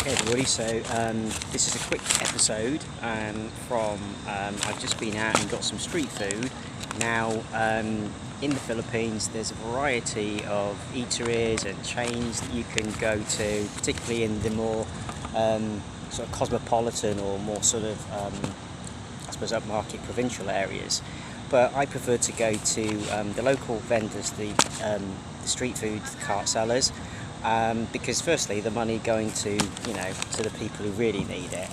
Hey everybody, so this is a quick episode I've just been out and got some street food. Now, in the Philippines, there's a variety of eateries and chains that you can go to, particularly in the more sort of cosmopolitan or more sort of, I suppose, upmarket provincial areas. But I prefer to go to the local vendors, the street food cart sellers, because firstly the money going to to the people who really need it.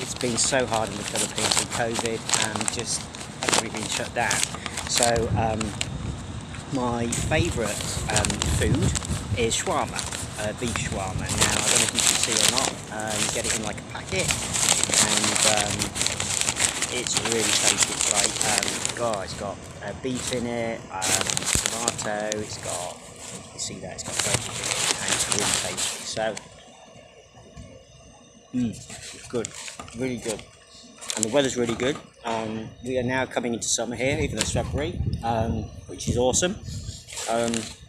It's been so hard in the Philippines with COVID and just everything been shut down. So my favourite food is shawarma, beef shawarma. Now I don't know if you can see or not. You get it in like a packet, and it's really tasty. It's like it's got beef in it, tomato. It's got, you see that, it's got veggies in it, and it's really tasty. So, good, really good, and the weather's really good. We are now coming into summer here, even though it's February, which is awesome.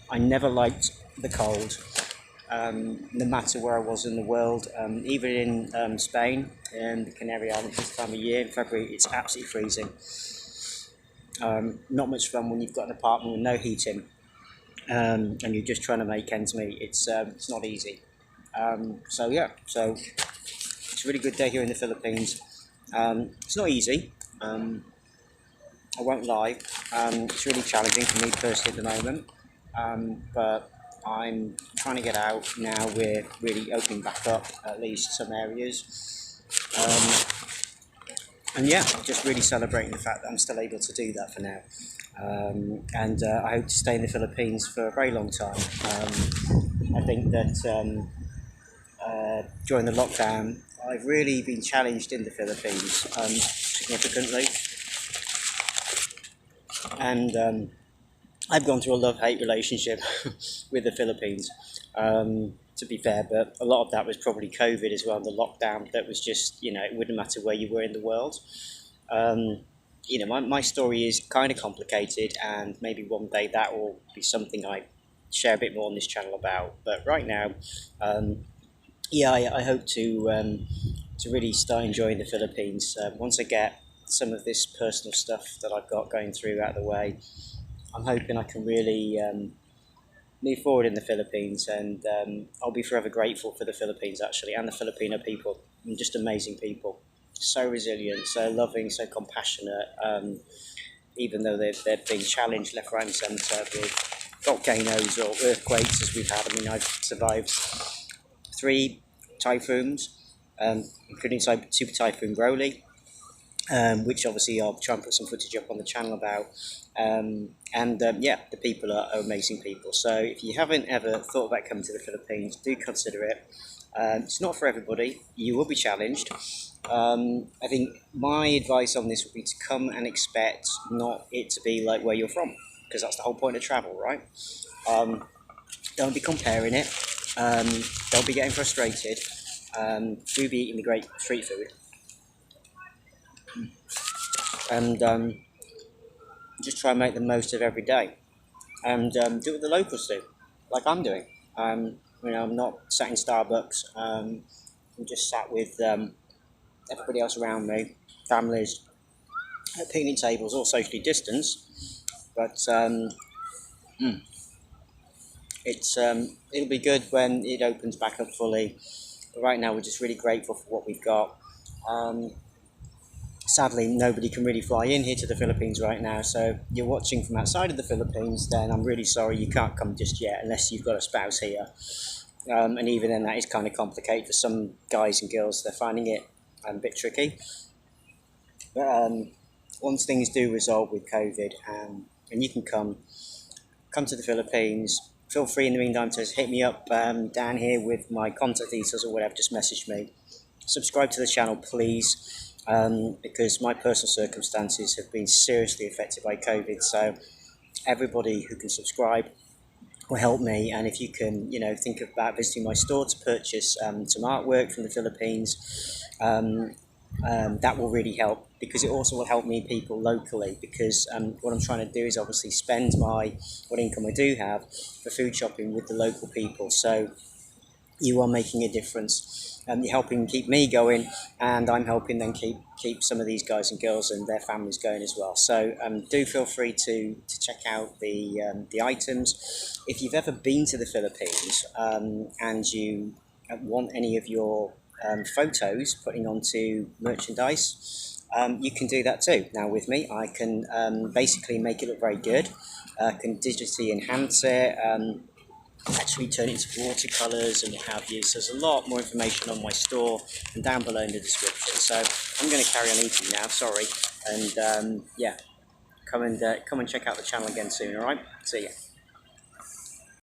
I never liked the cold, no matter where I was in the world, even in Spain and the Canary Islands this time of year in February. It's absolutely freezing. Not much fun when you've got an apartment with no heating. And you're just trying to make ends meet. It's not easy. So it's a really good day here in the Philippines. It's not easy. I won't lie. It's really challenging for me personally at the moment. But I'm trying to get out now. We're really opening back up at least some areas. And yeah, just really celebrating the fact that I'm still able to do that for now. And I hope to stay in the Philippines for a very long time. I think that during the lockdown, I've really been challenged in the Philippines significantly. And I've gone through a love-hate relationship with the Philippines, to be fair, but a lot of that was probably COVID as well, the lockdown. That was just, it wouldn't matter where you were in the world. My story is kind of complicated, and maybe one day that will be something I share a bit more on this channel about. But right now, I hope to really start enjoying the Philippines. Once I get some of this personal stuff that I've got going through out of the way, I'm hoping I can really move forward in the Philippines, and I'll be forever grateful for the Philippines, actually, and the Filipino people. And just amazing people. So resilient, so loving, so compassionate, even though they're being challenged left, right and centre with volcanoes or earthquakes as we've had. I mean, I've survived 3 typhoons, including Super Typhoon Broly, which obviously I'll try and put some footage up on the channel about. The people are amazing people. So if you haven't ever thought about coming to the Philippines, do consider it. It's not for everybody. You will be challenged. I think my advice on this would be to come and expect not it to be like where you're from, because that's the whole point of travel, right? Don't be comparing it. Don't be getting frustrated. Do be eating the great street food. And just try and make the most of every day. And do what the locals do, like I'm doing. I'm not sat in Starbucks. I'm just sat with everybody else around me, families, at picnic tables, all socially distanced. But it'll be good when it opens back up fully. But right now, we're just really grateful for what we've got. Sadly, nobody can really fly in here to the Philippines right now, so you're watching from outside of the Philippines, then I'm really sorry you can't come just yet unless you've got a spouse here. And even then, that is kind of complicated for some guys and girls. They're finding it a bit tricky. But once things do resolve with COVID, and you can come to the Philippines, feel free in the meantime to hit me up down here with my contact details or whatever. Just message me. Subscribe to the channel, please. Because my personal circumstances have been seriously affected by COVID. So everybody who can subscribe will help me. And if you can, think about visiting my store to purchase some artwork from the Philippines, that will really help, because it also will help me people locally, because what I'm trying to do is obviously spend what income I do have for food shopping with the local people. So you are making a difference. You're helping keep me going, and I'm helping then keep some of these guys and girls and their families going as well. So do feel free to check out the items. If you've ever been to the Philippines and you want any of your photos putting onto merchandise, you can do that too. Now with me, I can basically make it look very good. Can digitally enhance it. Actually turn it into watercolors and what have you. So there's a lot more information on my store and down below in the description. So I'm going to carry on eating now. Sorry, and yeah, come and check out the channel again soon. All right, see ya.